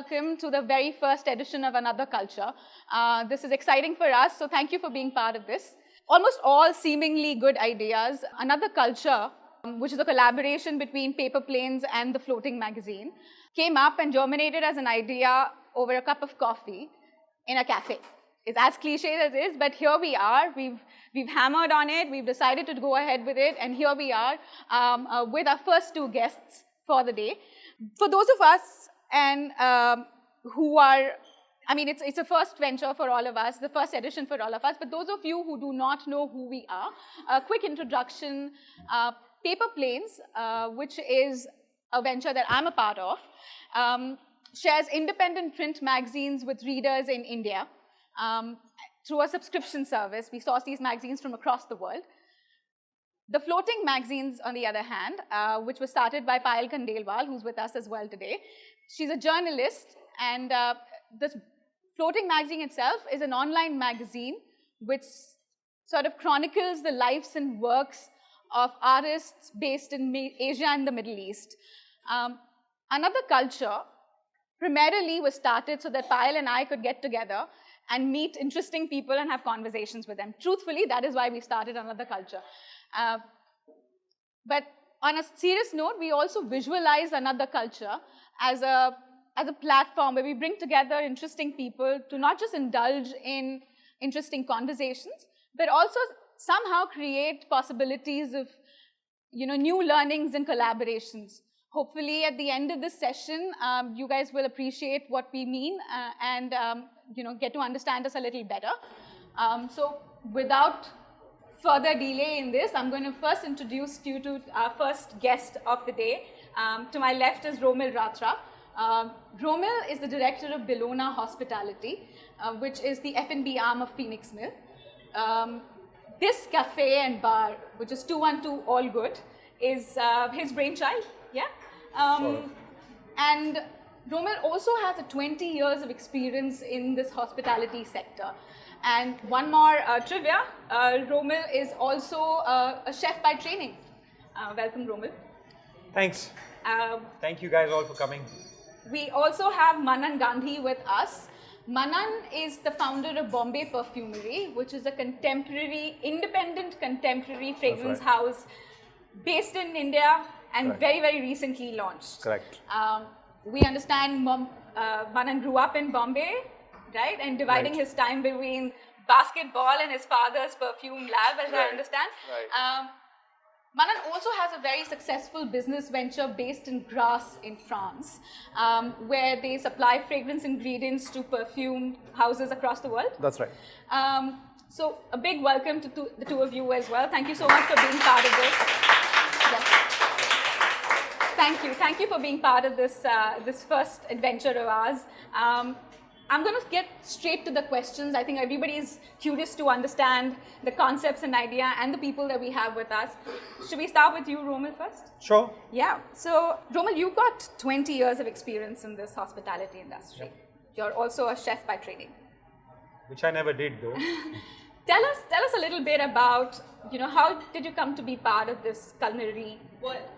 welcome to the very first edition of Another Culture. This is exciting for us, so thank you for being part of this. Almost all seemingly good ideas. Another Culture, which is a collaboration between Paper Planes and the Floating magazine, came up and germinated as an idea over a cup of coffee in a cafe. It's as cliche as it is, but here we are. We've hammered on it, we've decided to go ahead with it, and here we are with our first two guests for the day. For those of us and who are, I mean, it's a first venture for all of us, the first edition for all of us, but those of you who do not know who we are, a quick introduction. Paper Planes, which is a venture that I'm a part of, shares independent print magazines with readers in India through a subscription service. We source these magazines from across the world. The Floating magazines, on the other hand, which was started by Payal Khandelwal, who's with us as well today. She's a journalist, and this Floating magazine itself is an online magazine which sort of chronicles the lives and works of artists based in Asia and the Middle East. Another Culture primarily was started so that Payal and I could get together and meet interesting people and have conversations with them. Truthfully, that is why we started Another Culture. But on a serious note, we also visualize Another Culture as a platform where we bring together interesting people to not just indulge in interesting conversations, but also somehow create possibilities of, new learnings and collaborations. Hopefully, at the end of this session, you guys will appreciate what we mean and get to understand us a little better. So, without further delay in this, I'm going to first introduce you to our first guest of the day. To my left is Romil Ratra. Romil is the director of Bellona Hospitality, which is the F&B arm of Phoenix Mill. This cafe and bar, which is 212 All Good, is his brainchild. Yeah. And Romil also has 20 years of experience in this hospitality sector. And one more trivia, Romil is also a chef by training. Welcome, Romil. Thanks. Thank you guys all for coming. We also have Manan Gandhi with us. Manan is the founder of Bombay Perfumery, which is a independent contemporary fragrance house based in India and very, very recently launched. Correct. We understand Manan grew up in Bombay, right? And dividing his time between basketball and his father's perfume lab, as I understand. Right. Manan also has a very successful business venture based in Grasse in France, where they supply fragrance ingredients to perfume houses across the world. That's right. So a big welcome to the two of you as well. Thank you so much for being part of this. Yes. Thank you for being part of this this first adventure of ours. I'm going to get straight to the questions. I think everybody is curious to understand the concepts and idea and the people that we have with us. Should we start with you, Romil, first? Sure. Yeah. So, Romil, you've got 20 years of experience in this hospitality industry. Yeah. You're also a chef by training. Which I never did, though. Tell us a little bit about, how did you come to be part of this culinary world?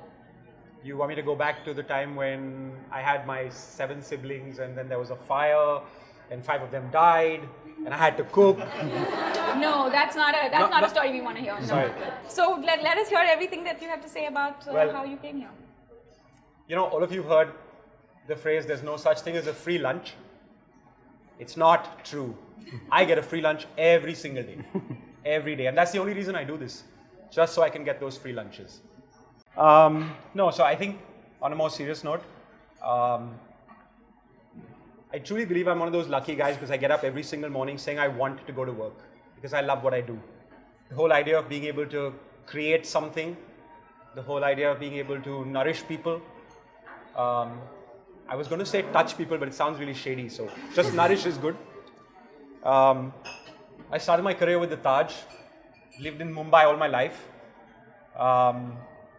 You want me to go back to the time when I had my 7 siblings and then there was a fire and 5 of them died and I had to cook? No, that's not a story we want to hear. No. Sorry. So let us hear everything that you have to say about how you came here. All of you have heard the phrase, there's no such thing as a free lunch. It's not true. I get a free lunch every single day. Every day. And that's the only reason I do this. Just so I can get those free lunches. No, so I think on a more serious note, I truly believe I'm one of those lucky guys because I get up every single morning saying I want to go to work because I love what I do. The whole idea of being able to create something, the whole idea of being able to nourish people. I was going to say touch people, but it sounds really shady, so just nourish is good. I started my career with the Taj, lived in Mumbai all my life.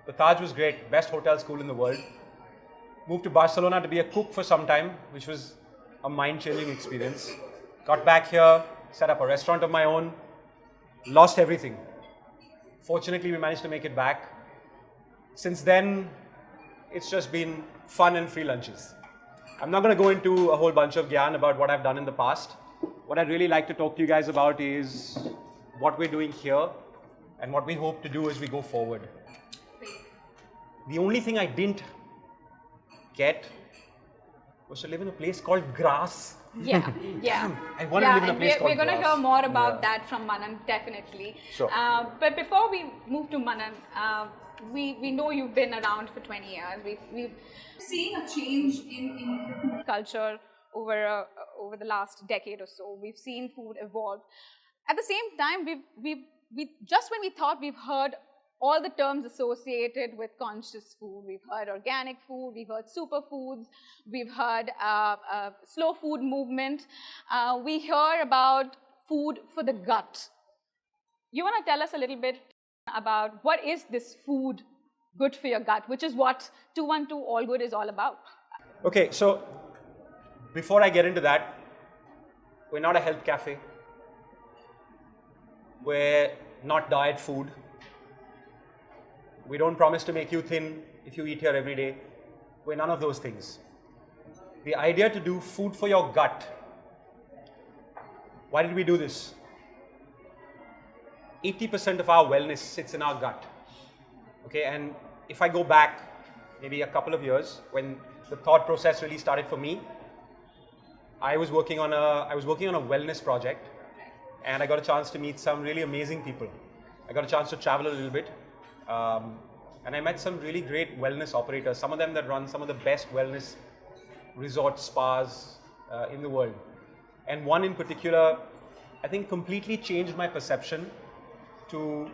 The Taj was great, best hotel school in the world. Moved to Barcelona to be a cook for some time, which was a mind-changing experience. Got back here, set up a restaurant of my own, lost everything. Fortunately, we managed to make it back. Since then, it's just been fun and free lunches. I'm not going to go into a whole bunch of gyan about what I've done in the past. What I'd really like to talk to you guys about is what we're doing here and what we hope to do as we go forward. The only thing I didn't get was to live in a place called grass. Yeah, yeah. I want to live in a place called we're going to grass. hear more about that from Manan, definitely. Sure. But before we move to Manan, we know you've been around for 20 years. We've seen a change in food culture over the last decade or so. We've seen food evolve. At the same time, we just when we thought we've heard all the terms associated with conscious food. We've heard organic food, we've heard superfoods, we've heard slow food movement. We hear about food for the gut. You want to tell us a little bit about what is this food good for your gut, which is what 212 All Good is all about. Okay, so before I get into that, we're not a health cafe. We're not diet food. We don't promise to make you thin if you eat here every day. We're none of those things. The idea to do food for your gut. Why did we do this? 80% of our wellness sits in our gut. Okay, and if I go back maybe a couple of years when the thought process really started for me, I was working on a wellness project, and I got a chance to meet some really amazing people. I got a chance to travel a little bit. And I met some really great wellness operators, some of them that run some of the best wellness resort spas in the world. And one in particular, I think completely changed my perception to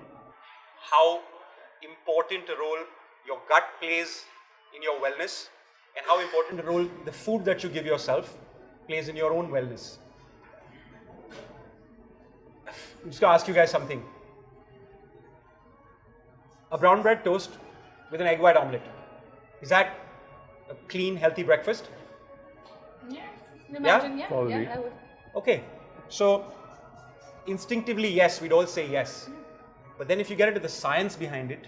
how important a role your gut plays in your wellness and how important a role the food that you give yourself plays in your own wellness. I'm just going to ask you guys something. A brown bread toast with an egg white omelette. Is that a clean, healthy breakfast? Yeah, imagine, yeah, Probably. I would. Okay, so instinctively, yes, we'd all say yes. But then if you get into the science behind it,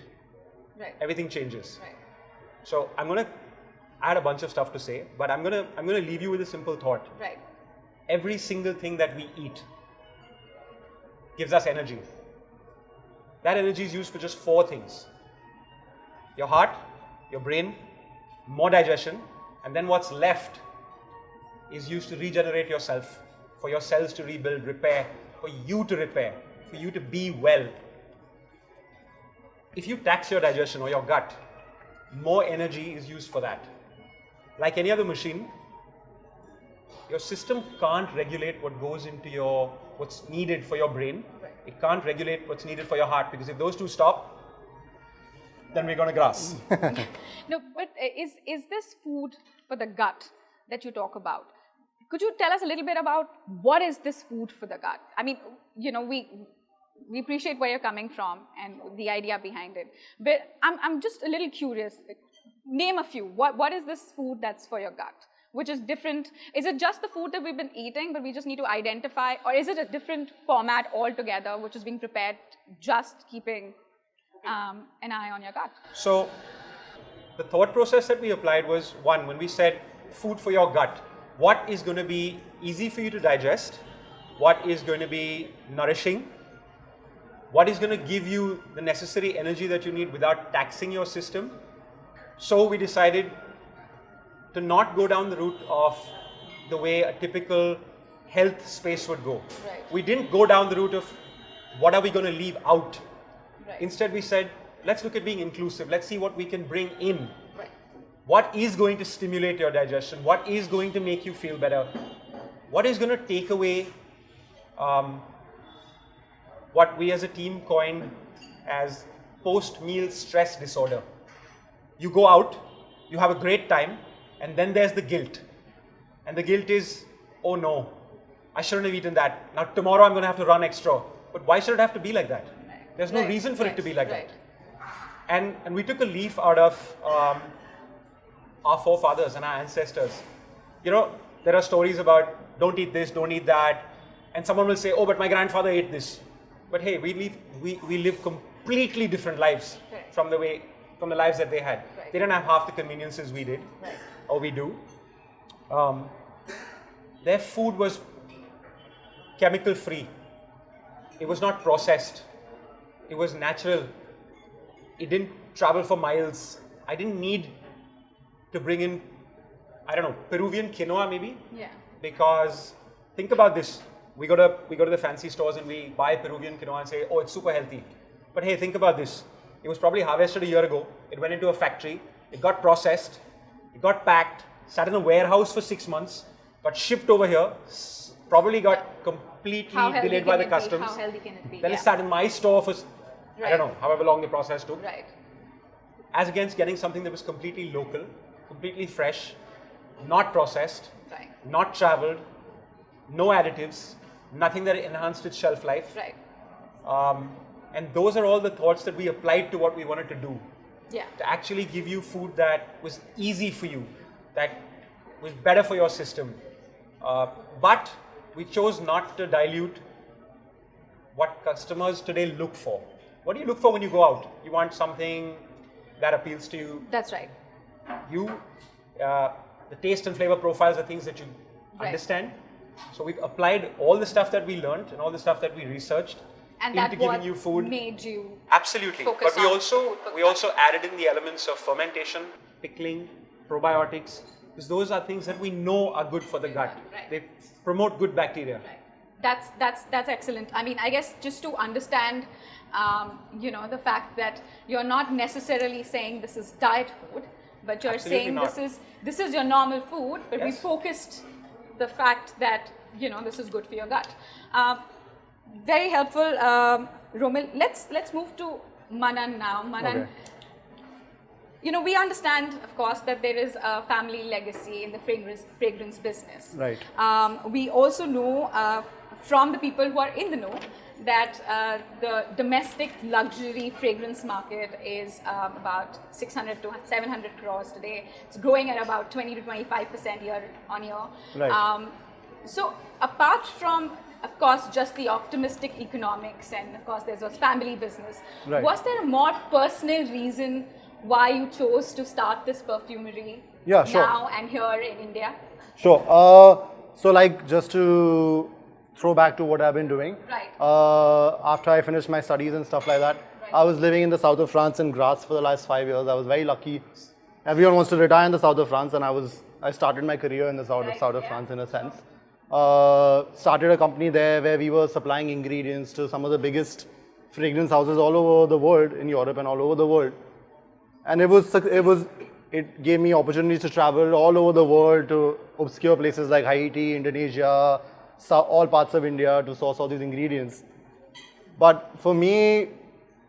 Right. everything changes. Right. So I'm going to add a bunch of stuff to say, but I'm going to leave you with a simple thought. Right. Every single thing that we eat gives us energy. That energy is used for just 4 things. Your heart, your brain, more digestion, and then what's left is used to regenerate yourself, for your cells to rebuild, repair, for you to be well. If you tax your digestion or your gut, more energy is used for that. Like any other machine, your system can't regulate what goes into what's needed for your brain. It can't regulate what's needed for your heart, because if those two stop, then we're going to grass. No, but is this food for the gut that you talk about? Could you tell us a little bit about what is this food for the gut? I mean, you know, we appreciate where you're coming from and the idea behind it, but I'm just a little curious. Name a few. What is this food that's for your gut? Which is different? Is it just the food that we've been eating, but we just need to identify, or is it a different format altogether, which is being prepared just keeping an eye on your gut? So the thought process that we applied was, one, when we said food for your gut, what is going to be easy for you to digest? What is going to be nourishing? What is going to give you the necessary energy that you need without taxing your system? So we decided to not go down the route of the way a typical health space would go. Right. We didn't go down the route of what are we going to leave out. Right. Instead, we said, let's look at being inclusive. Let's see what we can bring in. Right. What is going to stimulate your digestion? What is going to make you feel better? What is going to take away what we as a team coined as post-meal stress disorder? You go out, you have a great time, and then there's the guilt. And the guilt is, oh no, I shouldn't have eaten that. Now tomorrow I'm going to have to run extra. But why should it have to be like that? There's no reason for it to be like that. And we took a leaf out of our forefathers and our ancestors. You know, there are stories about don't eat this, don't eat that. And someone will say, oh, but my grandfather ate this. But hey, we live completely different lives from the lives that they had. They didn't have half the conveniences we did, or we do. Um, their food was chemical free. It was not processed. It was natural. It didn't travel for miles. I didn't need to bring in, I don't know, Peruvian quinoa maybe. Yeah. Because think about this. We go to the fancy stores and we buy Peruvian quinoa and say, oh, it's super healthy. But hey, think about this. It was probably harvested a year ago. It went into a factory. It got processed. It got packed. Sat in a warehouse for 6 months. Got shipped over here. Probably got completely delayed by the customs. How healthy can it be? Then it sat in my store for, I don't know, however long the process took. Right. As against getting something that was completely local, completely fresh, not processed, Right. not traveled, no additives, nothing that enhanced its shelf life. Right. And those are all the thoughts that we applied to what we wanted to do. Yeah. To actually give you food that was easy for you, that was better for your system. But we chose not to dilute what customers today look for. What do you look for when you go out? You want something that appeals to you. That's right. The taste and flavor profiles are things that you understand. So we've applied all the stuff that we learned and all the stuff that we researched And into that giving what you food. made you Absolutely. focus But we on also food we also added in the elements of fermentation, pickling, probiotics, because those are things that we know are good for the gut. Right. They promote good bacteria. That's excellent. I mean, I guess just to understand, the fact that you're not necessarily saying this is diet food, but you're Absolutely saying not. this is your normal food, but we Yes. focused the fact that this is good for your gut. Very helpful, Romil. Let's move to Manan now. Manan. Okay. We understand, of course, that there is a family legacy in the fragrance business. Right. We also know from the people who are in the know that the domestic luxury fragrance market is about 600 to 700 crores today. It's growing at about 20 to 25% year on year. Right. So apart from, of course, just the optimistic economics, and of course there's a family business, Right. was there a more personal reason why you chose to start this perfumery Yeah, sure. now and here in India? Sure. So like just to throw back to what I've been doing. Right. After I finished my studies and stuff like that, Right. I was living in the south of France in Grasse for the last 5 years. I was very lucky. Everyone wants to retire in the south of France, and I started my career in the south Right, of yeah. France in a sense. Started a company there where we were supplying ingredients to some of the biggest fragrance houses all over the world, in Europe and all over the world. And it gave me opportunities to travel all over the world to obscure places like Haiti, Indonesia, all parts of India to source all these ingredients. But for me,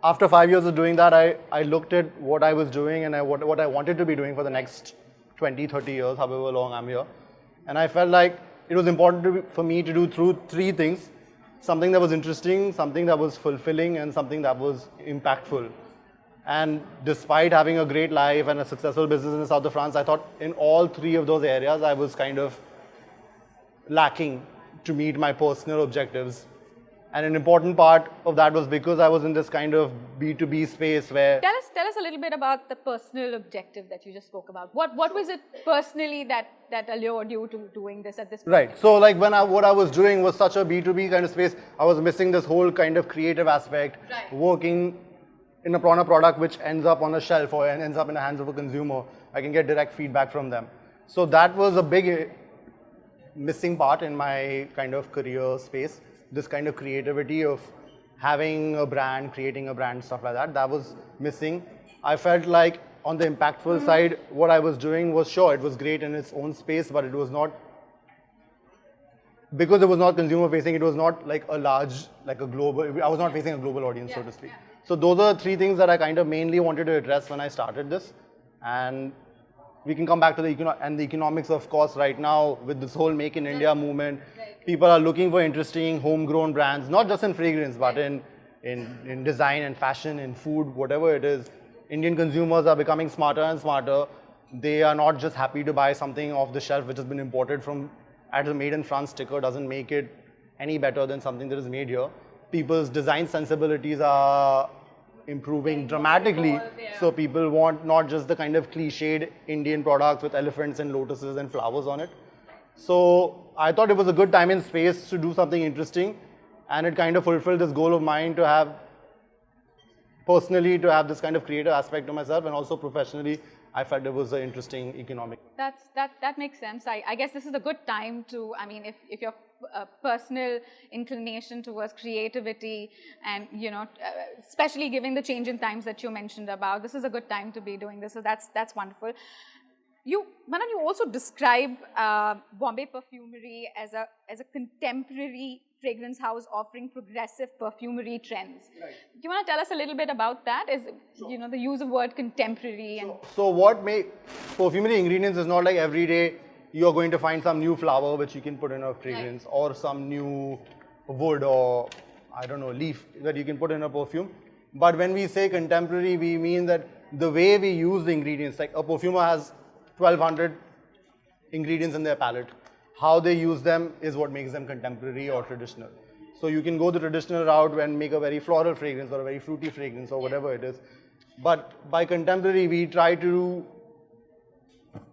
after 5 years of doing that, I looked at what I was doing and what I wanted to be doing for the next 20, 30 years, however long I'm here. And I felt like it was important for me to do three things: something that was interesting, something that was fulfilling, and something that was impactful. And despite having a great life and a successful business in the south of France, I thought in all three of those areas I was kind of lacking to meet my personal objectives. And an important part of that was because I was in this kind of B2B space where... Tell us a little bit about the personal objective that you just spoke about. What was it personally that allured you to doing this at this point? Right. So like what I was doing was such a B2B kind of space, I was missing this whole kind of creative aspect, Right. working on a product which ends up on a shelf or ends up in the hands of a consumer. I can get direct feedback from them. So that was a big missing part in my kind of career space, this kind of creativity of having a brand, creating a brand, stuff like that. That was missing. I felt like on the impactful side, what I was doing was, sure, it was great in its own space, but it was not, because it was not consumer facing, it was not like a large, like a global, I was not facing a global audience, so to speak. Yeah. So those are three things that I kind of mainly wanted to address when I started this. And we can come back to the economics, of course, right now with this whole Make in India movement. Right. People are looking for interesting homegrown brands, not just in fragrance, but in design and fashion, in food, whatever it is. Indian consumers are becoming smarter and smarter. They are not just happy to buy something off the shelf which has been imported from, as a made in France sticker doesn't make it any better than something that is made here. People's design sensibilities are improving dramatically. Yeah. So people want not just the kind of cliched Indian products with elephants and lotuses and flowers on it. So I thought it was a good time and space to do something interesting, and it kind of fulfilled this goal of mine to have, personally, to have this kind of creative aspect to myself, and also professionally, I felt it was an interesting economic. That makes sense. I guess this is a good time to, I mean, if your personal inclination towards creativity and, you know, especially given the change in times that you mentioned about, this is a good time to be doing this. So that's wonderful. Manan, you also describe Bombay Perfumery as a contemporary fragrance house offering progressive perfumery trends. Right. Do you want to tell us a little bit about that? Sure. You know, the use of word contemporary and. So what make perfumery ingredients is not like every day you're going to find some new flower which you can put in a fragrance, right, or some new wood or I don't know, leaf that you can put in a perfume. But when we say contemporary, we mean that the way we use the ingredients, like a perfumer has 1200 ingredients in their palette. How they use them is what makes them contemporary or traditional. So you can go the traditional route and make a very floral fragrance or a very fruity fragrance or whatever it is. But by contemporary, we try to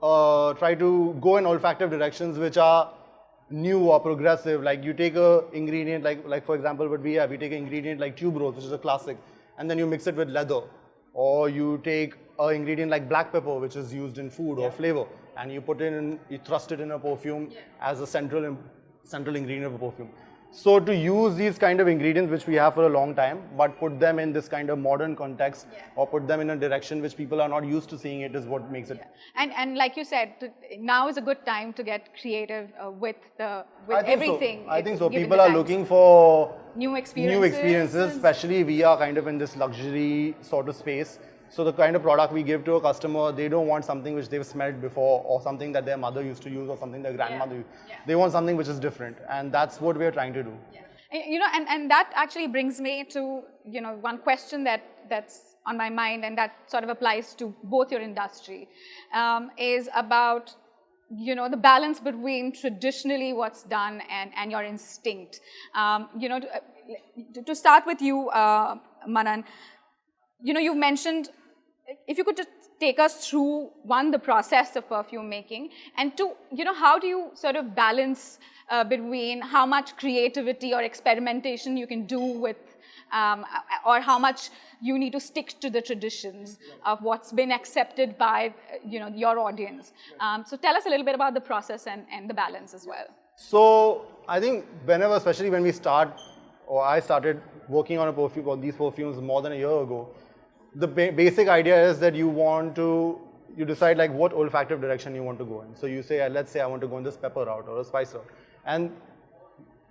go in olfactive directions which are new or progressive. Like you take a ingredient like for example what we have, we take an ingredient like tuberose, which is a classic, and then you mix it with leather. Or you take an ingredient like black pepper, which is used in food or flavor, and you put it in, you thrust it in a perfume as a central ingredient of a perfume. So to use these kind of ingredients which we have for a long time, but put them in this kind of modern context, or put them in a direction which people are not used to seeing it, is what makes it. And like you said, now is a good time to get creative with everything. So. I think so. People are looking for new experiences, especially we are kind of in this luxury sort of space. So the kind of product we give to a customer, they don't want something which they've smelled before, or something that their mother used to use, or something their grandmother used. They want something which is different, and that's what we're trying to do. You know, and that actually brings me to, you know, one question that's on my mind, and that sort of applies to both your industry, is about, you know, the balance between traditionally what's done and your instinct. You know, to start with you, Manan, you know, you mentioned, if you could just take us through, one, the process of perfume making, and two, you know, how do you sort of balance between how much creativity or experimentation you can do with, or how much you need to stick to the traditions of what's been accepted by, you know, your audience. So tell us a little bit about the process and the balance as well. So I think whenever, especially when we start, or I started working on a perfume, or these perfumes more than a year ago, the basic idea is that you decide like what olfactive direction you want to go in. So you say, let's say I want to go in this pepper route or a spice route. And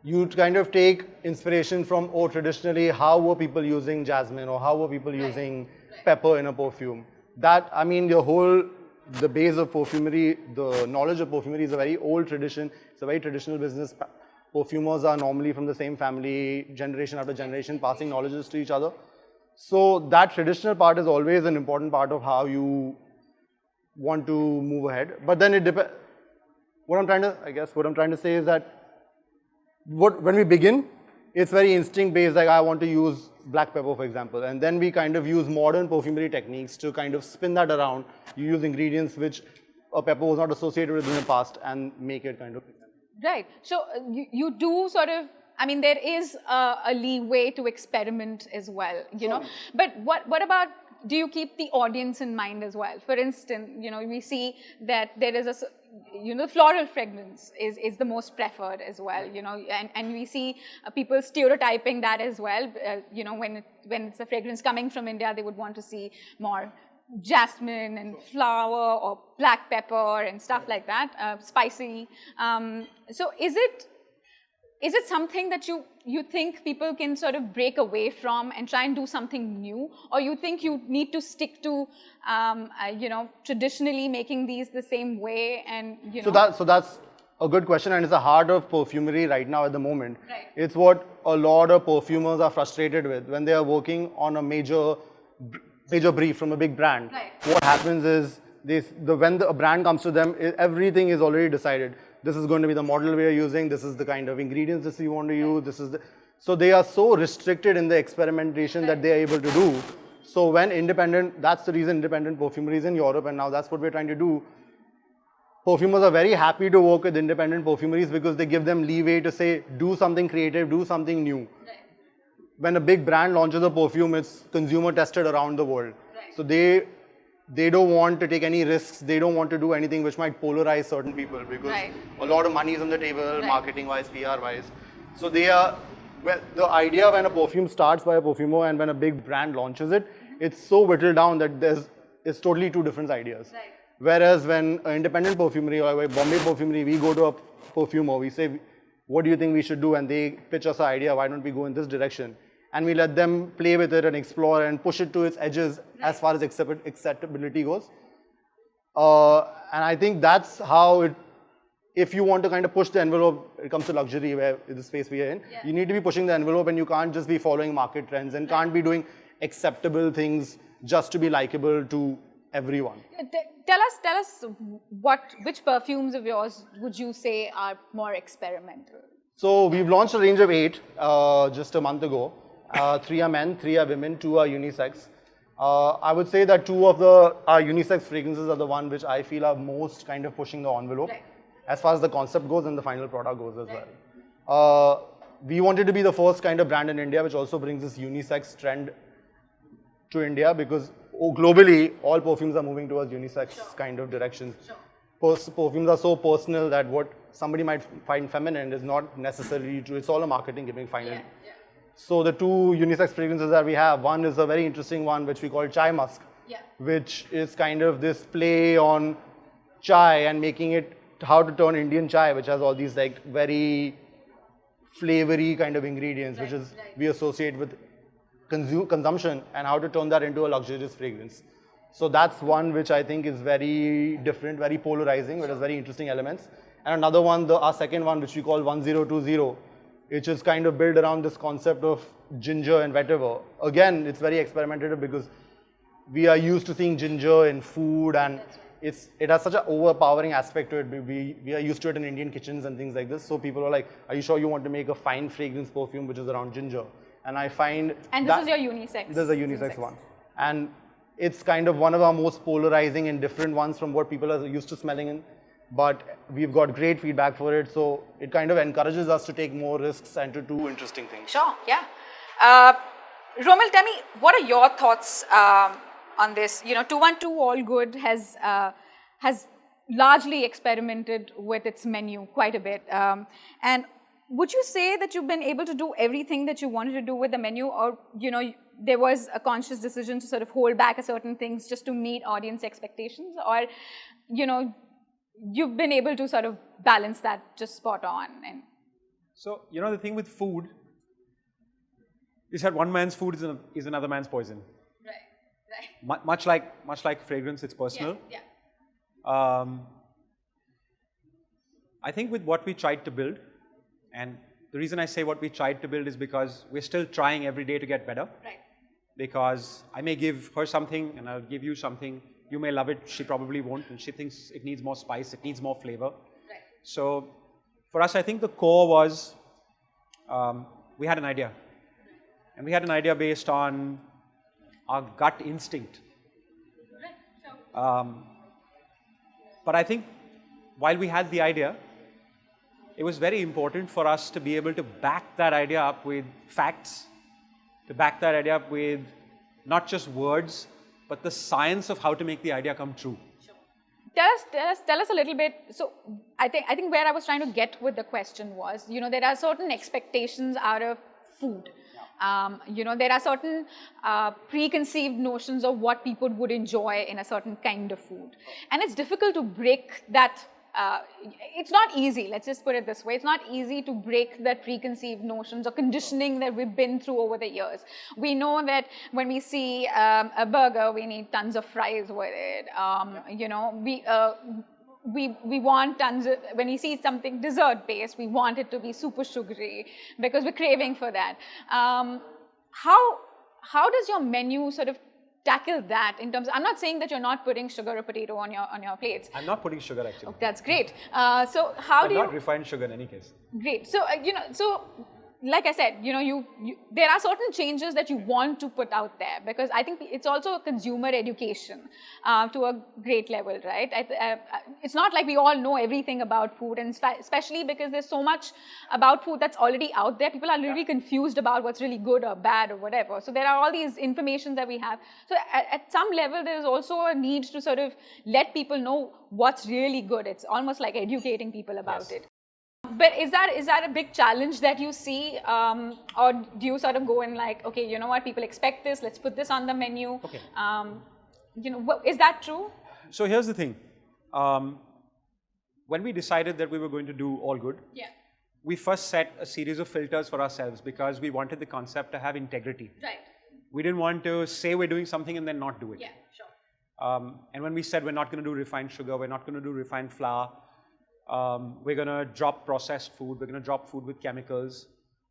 you kind of take inspiration from, traditionally, how were people using jasmine, or how were people using pepper in a perfume? That, I mean, the base of perfumery, the knowledge of perfumery is a very old tradition. It's a very traditional business. Perfumers are normally from the same family, generation after generation, passing knowledges to each other. So that traditional part is always an important part of how you want to move ahead. But then it depends. What I'm trying to say is that when we begin, it's very instinct based. Like I want to use black pepper, for example, and then we kind of use modern perfumery techniques to kind of spin that around. You use ingredients which a pepper was not associated with in the past, and make it kind of. Right. So you do sort of, I mean, there is a leeway to experiment as well, you know. But what about, do you keep the audience in mind as well? For instance, you know, we see that there is you know, floral fragrance is the most preferred as well, you know, and we see people stereotyping that as well. You know, when it's a fragrance coming from India, they would want to see more jasmine and flower or black pepper and stuff like that, spicy. So is it something that you think people can sort of break away from and try and do something new, or you think you need to stick to, you know, traditionally making these the same way, and you know? So that's a good question, and it's the heart of perfumery right now at the moment. Right. It's what a lot of perfumers are frustrated with when they are working on a major brief from a big brand. Right. What happens is when a brand comes to them, everything is already decided. This is going to be the model we are using. This is the kind of ingredients that we want to use. So they are so restricted in the experimentation that they are able to do. So when that's the reason independent perfumery is in Europe, and now that's what we're trying to do. perfumers are very happy to work with independent perfumeries because they give them leeway to say, do something creative, do something new. Right. When a big brand launches a perfume, it's consumer tested around the world. Right. So they don't want to take any risks. They don't want to do anything which might polarize certain people because a lot of money is on the table, marketing-wise, PR-wise. So well, the idea when a perfume starts by a perfumer and when a big brand launches it, it's so whittled down that it's totally two different ideas. Right. Whereas when an independent perfumery or a Bombay perfumery, we go to a perfumer, we say, what do you think we should do? And they pitch us an idea, why don't we go in this direction? And we let them play with it and explore and push it to its edges as far as acceptability goes. And I think that's how if you want to kind of push the envelope, it comes to luxury, where the space we are in, you need to be pushing the envelope and you can't just be following market trends and can't be doing acceptable things just to be likable to everyone. Tell us which perfumes of yours would you say are more experimental? So we've launched a range of 8 just a month ago. 3 are men, 3 are women, 2 are unisex. I would say that 2 of the unisex fragrances are the one which I feel are most kind of pushing the envelope as far as the concept goes and the final product goes as well. We wanted to be the first kind of brand in India which also brings this unisex trend to India because globally all perfumes are moving towards unisex kind of directions. Perfumes are so personal that what somebody might find feminine is not necessarily true. It's all a marketing gimmick finally. So the 2 unisex fragrances that we have, one is a very interesting one which we call Chai Musk, which is kind of this play on chai and making it how to turn Indian chai, which has all these like very flavory kind of ingredients, which is we associate with consumption, and how to turn that into a luxurious fragrance. So that's one which I think is very different, very polarizing, but has very interesting elements. And another one, our second one, which we call 1020, which is kind of built around this concept of ginger and vetiver. Again, it's very experimentative because we are used to seeing ginger in food and it has such an overpowering aspect to it. We are used to it in Indian kitchens and things like this. So people are like, are you sure you want to make a fine fragrance perfume which is around ginger? And I find And this is your unisex. This is a unisex one. And it's kind of one of our most polarizing and different ones from what people are used to smelling in. But we've got great feedback for it, so it kind of encourages us to take more risks and to do interesting things. Sure, yeah. Romil, tell me, what are your thoughts on this? You know, 212 All Good has largely experimented with its menu quite a bit. And would you say that you've been able to do everything that you wanted to do with the menu, or, you know, there was a conscious decision to sort of hold back a certain things just to meet audience expectations, or, you know, you've been able to sort of balance that just spot on? And so, you know, the thing with food is that one man's food is another man's poison. Right. Much like fragrance, it's personal. I think with what we tried to build, and the reason I say what we tried to build is because we're still trying every day to get better. Right. Because I may give her something and I'll give you something. You may love it, she probably won't, and she thinks it needs more spice, it needs more flavor. Right. So for us, I think the core was, we had an idea. And we had an idea based on our gut instinct. Right. Sure. But I think while we had the idea, it was very important for us to be able to back that idea up with facts, to back that idea up with not just words, but the science of how to make the idea come true. Sure. Tell us a little bit. So I think where I was trying to get with the question was, you know, there are certain expectations out of food. You know, there are certain preconceived notions of what people would enjoy in a certain kind of food. And it's difficult to break that. It's not easy, let's just put it this way. It's not easy to break that preconceived notions or conditioning that we've been through over the years. We know that when we see a burger, we need tons of fries with it. You know, we want tons of, when we see something dessert based, we want it to be super sugary because we're craving for that. How does your menu sort of tackle that in terms of, I'm not saying that you're not putting sugar or potato on your plates. I'm not putting sugar actually. Oh, that's great. So how do you... Not refined sugar in any case. Great. So, you know, so like I said, there are certain changes that you want to put out there, because I think it's also a consumer education to a great level, right? It's not like we all know everything about food, and especially because there's so much about food that's already out there. People are really confused about what's really good or bad or whatever. So there are all these information that we have. So at some level, there is also a need to sort of let people know what's really good. It's almost like educating people about it. But is that a big challenge that you see, or do you sort of go in like, okay, you know what, people expect this, let's put this on the menu? Okay. Is that true? So here's the thing. When we decided that we were going to do all good, we first set a series of filters for ourselves, because we wanted the concept to have integrity. Right. We didn't want to say we're doing something and then not do it. Yeah, sure. And when we said we're not going to do refined sugar, we're not going to do refined flour, we're going to drop processed food, we're going to drop food with chemicals,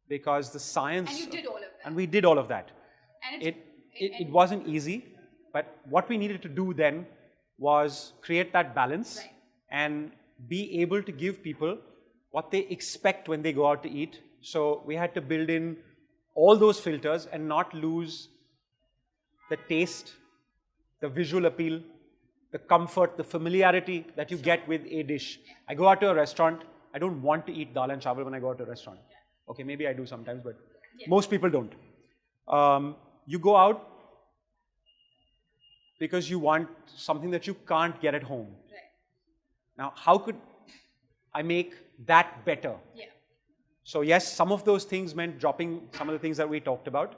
because the science... And you did all of that. And we did all of that. And it wasn't easy, but what we needed to do then was create that balance and be able to give people what they expect when they go out to eat. So we had to build in all those filters and not lose the taste, the visual appeal, the comfort, the familiarity that you get with a dish. I go out to a restaurant, I don't want to eat dal and chawal when I go out to a restaurant. Okay, maybe I do sometimes, but most people don't. You go out because you want something that you can't get at home. Now, how could I make that better? So yes, some of those things meant dropping some of the things that we talked about,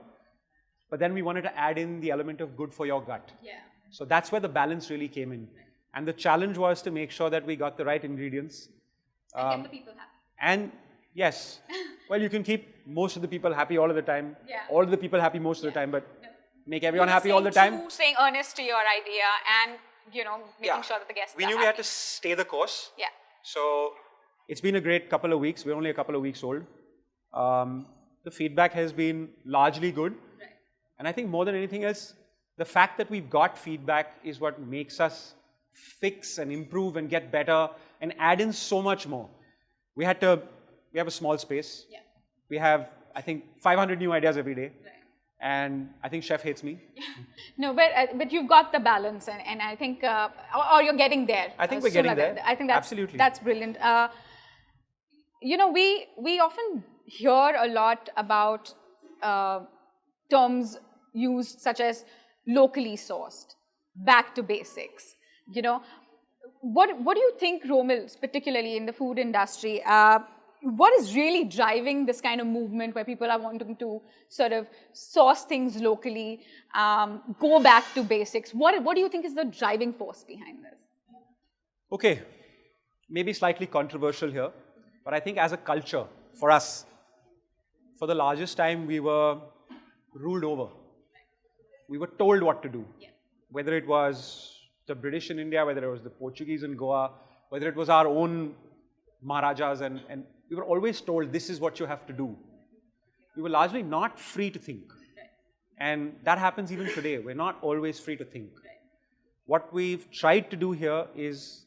but then we wanted to add in the element of good for your gut. So that's where the balance really came in. And the challenge was to make sure that we got the right ingredients. And get the people happy. And yes, well, you can keep most of the people happy all of the time. All of the people happy most of the time, but make everyone happy all the time. Staying earnest to your idea and, making sure that the guests We knew we had to stay the course. So it's been a great couple of weeks. We're only a couple of weeks old. The feedback has been largely good. And I think more than anything else, the fact that we've got feedback is what makes us fix and improve and get better and add in so much more. We have a small space. We have, I think, 500 new ideas every day. And I think Chef hates me. No, but you've got the balance, and I think, or you're getting there. I think we're getting there. I think that's absolutely. That's brilliant. We often hear a lot about terms used such as locally sourced, back to basics. What do you think, Romil, particularly in the food industry, what is really driving this kind of movement where people are wanting to sort of source things locally, go back to basics? What do you think is the driving force behind this? Okay, maybe slightly controversial here, but I think as a culture, for us, for the largest time, we were ruled over. We were told what to do, whether it was the British in India, whether it was the Portuguese in Goa, whether it was our own Maharajas, and we were always told this is what you have to do. We were largely not free to think. And that happens even today. We're not always free to think. What we've tried to do here is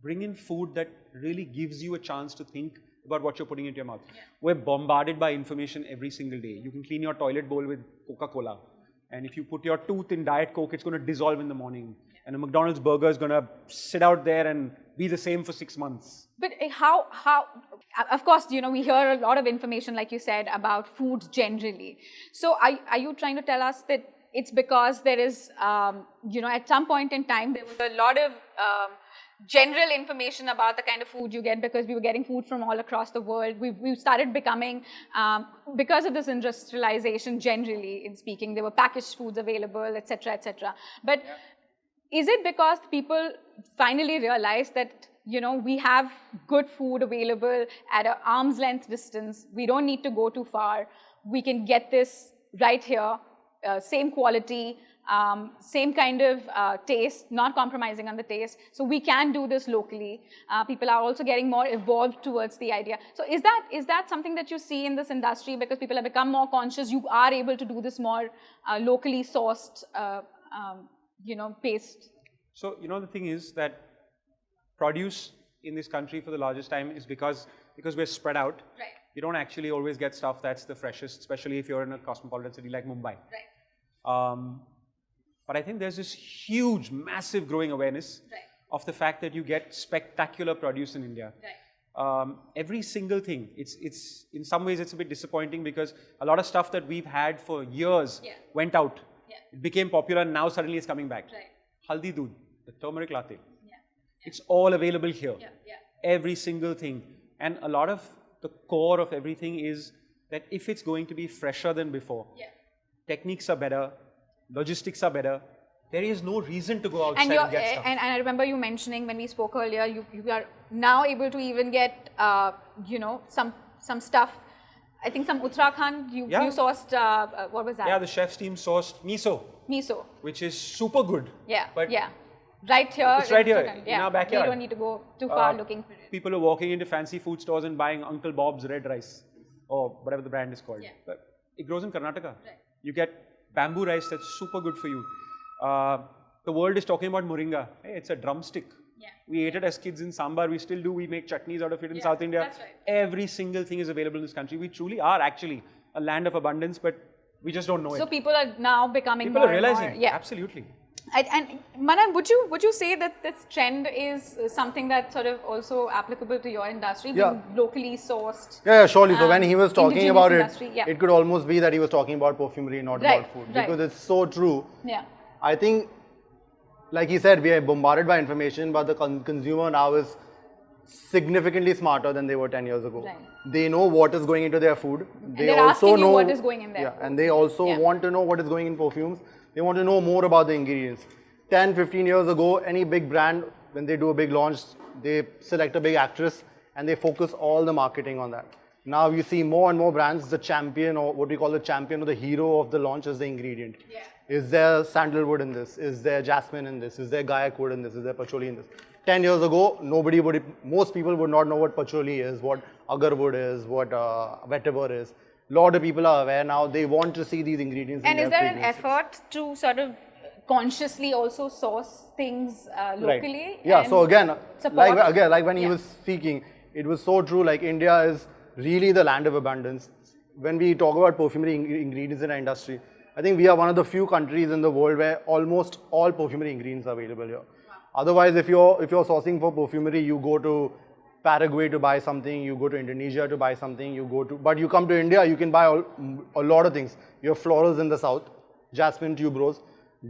bring in food that really gives you a chance to think about what you're putting into your mouth. We're bombarded by information every single day. You can clean your toilet bowl with Coca-Cola. And if you put your tooth in Diet Coke, it's going to dissolve in the morning. And a McDonald's burger is going to sit out there and be the same for 6 months. But how, of course, we hear a lot of information, like you said, about food generally. So are you trying to tell us that it's because there is, at some point in time, there was a lot of general information about the kind of food you get, because we were getting food from all across the world. We started becoming, because of this industrialization, generally in speaking, there were packaged foods available, etc., etc. But is it because people finally realized that, we have good food available at an arm's length distance, we don't need to go too far, we can get this right here, same quality, same kind of taste, not compromising on the taste. So we can do this locally. People are also getting more evolved towards the idea. So is that something that you see in this industry, because people have become more conscious, you are able to do this more locally sourced, paste? So, the thing is that produce in this country for the largest time is because we're spread out. you don't actually always get stuff that's the freshest, especially if you're in a cosmopolitan city like Mumbai. Right. But I think there's this huge, massive growing awareness of the fact that you get spectacular produce in India. Right. Every single thing, it's in some ways it's a bit disappointing because a lot of stuff that we've had for years went out. Yeah. It became popular and now suddenly it's coming back. Right. Haldi doodh, the turmeric latte. Yeah. It's all available here. Yeah. Yeah. Every single thing. And a lot of the core of everything is that if it's going to be fresher than before, techniques are better, logistics are better, there is no reason to go outside and get stuff. And I remember you mentioning when we spoke earlier, you are now able to even get, some stuff. I think some Uttarakhand, you sourced, what was that? Yeah, the chef's team sourced miso. Miso. Which is super good. Yeah, but right here. It's right here, Uttarakhand. in our backyard. You don't need to go too far looking for it. People are walking into fancy food stores and buying Uncle Bob's red rice, or whatever the brand is called. Yeah. But it grows in Karnataka. Right. You get bamboo rice that's super good for you. The world is talking about moringa. Hey, it's a drumstick. Yeah. We ate it as kids in sambar. We still do. We make chutneys out of it in South India. That's right. Every single thing is available in this country. We truly are actually a land of abundance, but we just don't know it. So people are now becoming People more are realizing. and more. Yeah. Absolutely. And Manan, would you say that this trend is something that's sort of also applicable to your industry, being locally sourced? Yeah, surely. So when he was talking about industry, it, it could almost be that he was talking about perfumery, not about food. Because it's so true. Yeah. I think, like he said, we are bombarded by information, but the consumer now is significantly smarter than they were 10 years ago. Right. They know what is going into their food. They also know what is going in there. Yeah, and they also want to know what is going in perfumes. They want to know more about the ingredients. 10, 15 years ago, any big brand, when they do a big launch, they select a big actress and they focus all the marketing on that. Now you see more and more brands, the champion, or what we call the champion or the hero of the launch is the ingredient. Yeah. Is there sandalwood in this? Is there jasmine in this? Is there gaiac wood in this? Is there patchouli in this? 10 years ago, most people would not know what patchouli is, what agarwood is, what vetiver is. A lot of people are aware now. They want to see these ingredients. And is there an fragrances. effort to sort of consciously also source things locally? Right. Yeah. So again, like when he was speaking, it was so true. Like India is really the land of abundance. When we talk about perfumery ingredients in our industry, I think we are one of the few countries in the world where almost all perfumery ingredients are available here. Wow. Otherwise, if you're sourcing for perfumery, you go to Paraguay to buy something, you go to Indonesia to buy something, but you come to India, you can buy a lot of things. You have florals in the south, jasmine tuberose,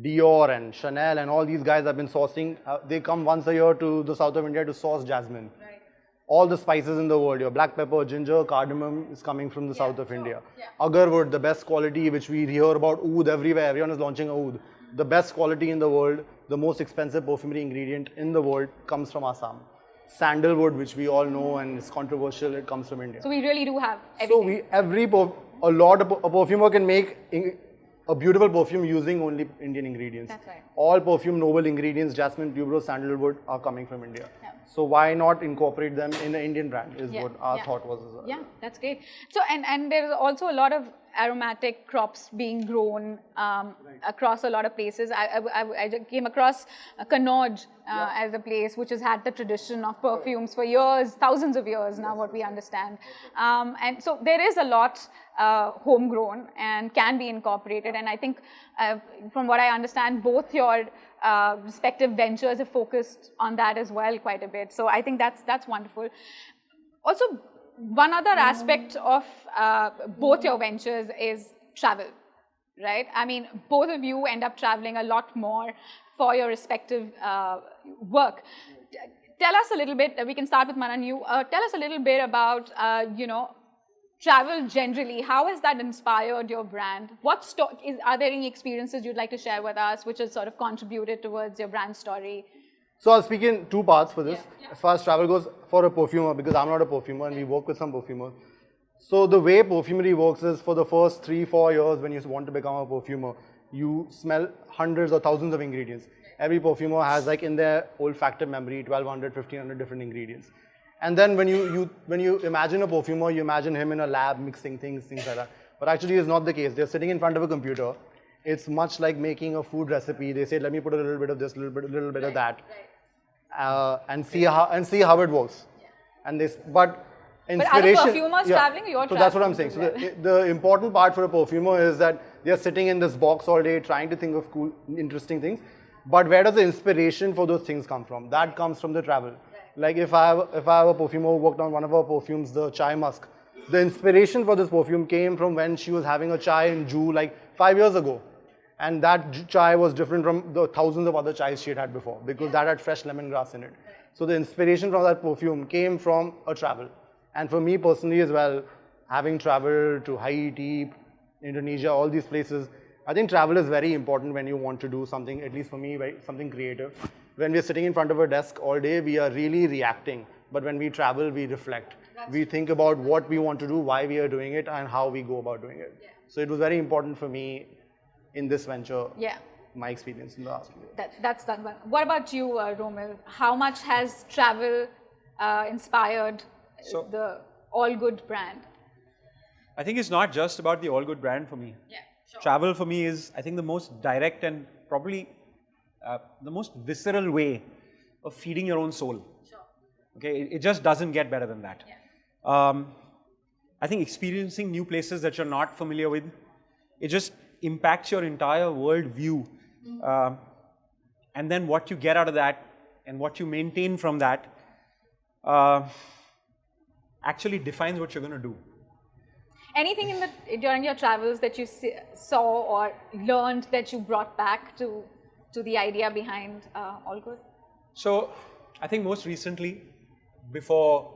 Dior and Chanel and all these guys have been sourcing. They come once a year to the south of India to source jasmine. Right. All the spices in the world, your black pepper, ginger, cardamom is coming from the south of India. Yeah. Agarwood, the best quality, which we hear about oud everywhere. Everyone is launching oud. The best quality in the world, the most expensive perfumery ingredient in the world comes from Assam. Sandalwood, which we all know and is controversial, it comes from India. So we really do have everything. So a perfumer can make a beautiful perfume using only Indian ingredients. That's right. All perfume noble ingredients, jasmine, tuberose, sandalwood are coming from India. Yeah. So why not incorporate them in the Indian brand is what our thought was as well. Yeah, that's great. So and there's also a lot of aromatic crops being grown across a lot of places. I came across Kannauj as a place which has had the tradition of perfumes for years, thousands of years now, what we understand. And so there is a lot homegrown and can be incorporated. And I think from what I understand, both your respective ventures have focused on that as well quite a bit. So I think that's wonderful. Also, one other aspect of both your ventures is travel, right? I mean, both of you end up traveling a lot more for your respective work. Tell us a little bit, we can start with Manan, tell us a little bit about, travel generally. How has that inspired your brand? Are there any experiences you'd like to share with us which has sort of contributed towards your brand story? So I'll speak in two parts for this. As far as travel goes, for a perfumer, because I'm not a perfumer and we work with some perfumers. So the way perfumery works is for the first 3-4 years when you want to become a perfumer, you smell hundreds or thousands of ingredients. Every perfumer has like in their olfactive memory 1200, 1500 different ingredients. And then when you imagine a perfumer, you imagine him in a lab mixing things like that. But actually it's not the case. They're sitting in front of a computer. It's much like making a food recipe. They say, let me put a little bit of this, a little bit of that. And see how it works. Yeah. But But are the perfumers traveling or you're so traveling? That's what I'm saying. So the important part for a perfumer is that they're sitting in this box all day trying to think of cool, interesting things. But where does the inspiration for those things come from? That comes from the travel. Like if I have a perfumer who worked on one of our perfumes, the chai musk, the inspiration for this perfume came from when she was having a chai in Juhu like 5 years ago. And that chai was different from the thousands of other chais she had before because that had fresh lemongrass in it. So the inspiration from that perfume came from a travel. And for me personally as well, having traveled to Haiti, Indonesia, all these places, I think travel is very important when you want to do something, at least for me, something creative. When we're sitting in front of a desk all day, we are really reacting. But when we travel, we reflect. We think about what we want to do, why we are doing it, and how we go about doing it. So it was very important for me in this venture, my experience in the last few years. That's done well. What about you, Romil? How much has travel inspired the All Good brand? I think it's not just about the All Good brand for me. Yeah, sure. Travel for me is, I think, the most direct and probably the most visceral way of feeding your own soul. Sure. Okay, it just doesn't get better than that. Yeah. I think experiencing new places that you're not familiar with, it just impacts your entire world view. And then what you get out of that and what you maintain from that actually defines what you're going to do. Anything during your travels that you saw or learned that you brought back to the idea behind All Good? So I think most recently, before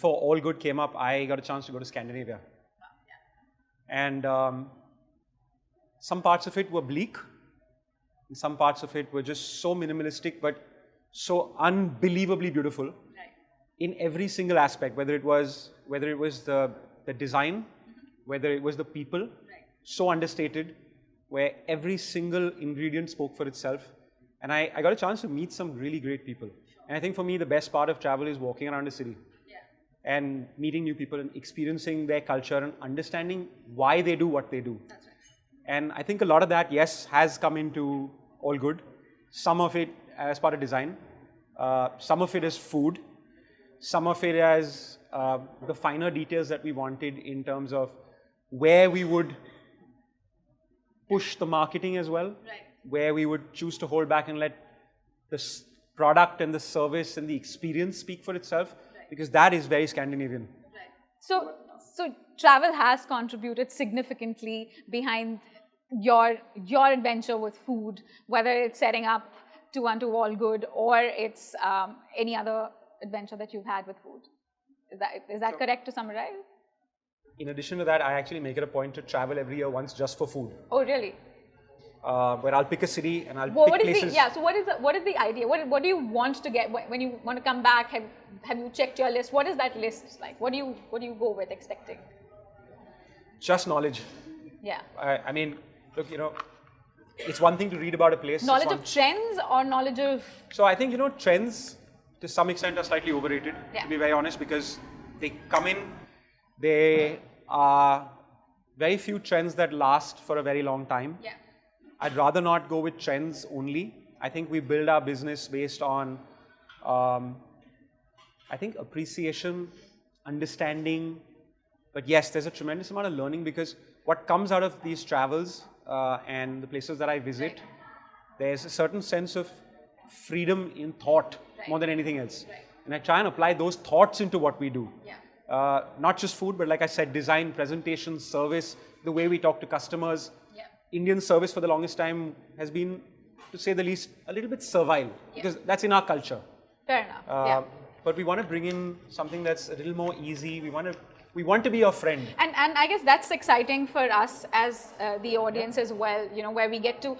All Good came up, I got a chance to go to Scandinavia. And some parts of it were bleak. And some parts of it were just so minimalistic, but so unbelievably beautiful. Right. In every single aspect, whether it was the design, whether it was the people, so understated, where every single ingredient spoke for itself. And I got a chance to meet some really great people. And I think for me, the best part of travel is walking around a city and meeting new people and experiencing their culture and understanding why they do what they do. That's right. And I think a lot of that, yes, has come into All Good. Some of it as part of design, some of it as food, some of it as the finer details that we wanted in terms of where we would push the marketing as well, where we would choose to hold back and let the product and the service and the experience speak for itself, because that is very Scandinavian. So travel has contributed significantly behind your adventure with food, whether it's setting up to All Good or it's any other adventure that you've had with food. Is that correct to summarize? In addition to that, I actually make it a point to travel every year once just for food. Oh, really? Where I'll pick a city and I'll pick places. So what is the idea? What do you want to get when you want to come back? Have you checked your list? What is that list like? What do you go with expecting? Just knowledge. Yeah. I mean, look, it's one thing to read about a place. Knowledge of trends or knowledge of... So I think, trends to some extent are slightly overrated, to be very honest, because they come in, there are very few trends that last for a very long time. Yeah. I'd rather not go with trends only. I think we build our business based on, I think, appreciation, understanding. But yes, there's a tremendous amount of learning, because what comes out of these travels and the places that I visit, there's a certain sense of freedom in thought more than anything else. And I try and apply those thoughts into what we do. Yeah. Not just food, but like I said, design, presentation, service, the way we talk to customers. Yeah. Indian service for the longest time has been, to say the least, a little bit servile, because that's in our culture. Fair enough. But we want to bring in something that's a little more easy. We want to be your friend. And I guess that's exciting for us as the audience as well, where we get to,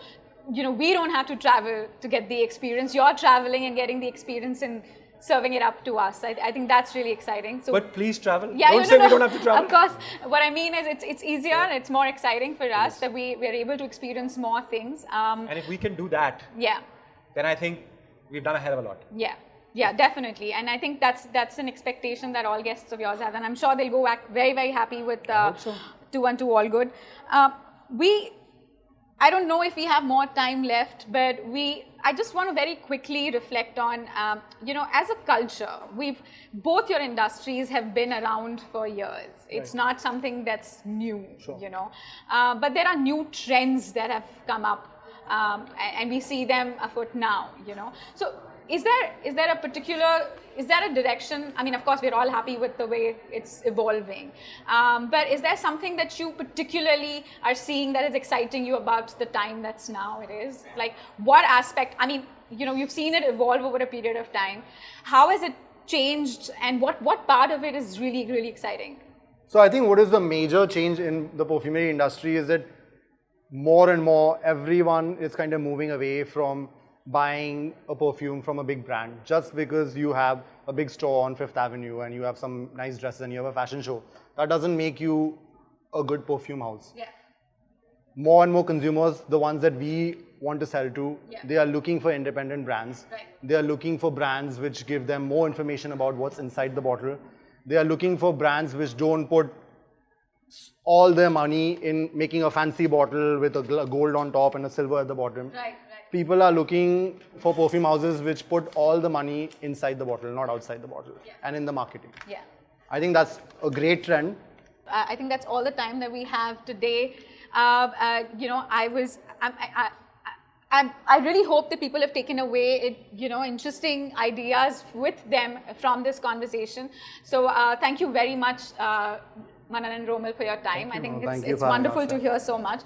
we don't have to travel to get the experience. You're traveling and getting the experience and serving it up to us. I think that's really exciting. So, but please travel. Yeah, don't say we don't have to travel. Of course. What I mean is it's easier and it's more exciting for us that we're able to experience more things. And if we can do that, then I think we've done a hell of a lot. Yeah, definitely. And I think that's an expectation that all guests of yours have. And I'm sure they'll go back very, very happy with 212 All Good. I don't know if we have more time left, but we I just want to very quickly reflect on, as a culture, both your industries have been around for years. It's not something that's new, but there are new trends that have come up, and we see them afoot now, So is there a direction? I mean, of course, we're all happy with the way it's evolving, but is there something that you particularly are seeing that is exciting you about the time that's now it is? Like, what aspect? I mean, you've seen it evolve over a period of time. How has it changed, and what part of it is really, really exciting? So I think what is the major change in the perfumery industry is that more and more everyone is kind of moving away from buying a perfume from a big brand just because you have a big store on Fifth Avenue and you have some nice dresses and you have a fashion show. That doesn't make you a good perfume house. Yeah. More and more consumers, the ones that we want to sell to, they are looking for independent brands. Right. They are looking for brands which give them more information about what's inside the bottle. They are looking for brands which don't put all their money in making a fancy bottle with a gold on top and a silver at the bottom. Right. People are looking for perfume houses which put all the money inside the bottle, not outside the bottle, and in the marketing. Yeah. I think that's a great trend. I think that's all the time that we have today. I really hope that people have taken away, interesting ideas with them from this conversation. So thank you very much, Manan and Romil, for your time. I think it's wonderful to hear so much.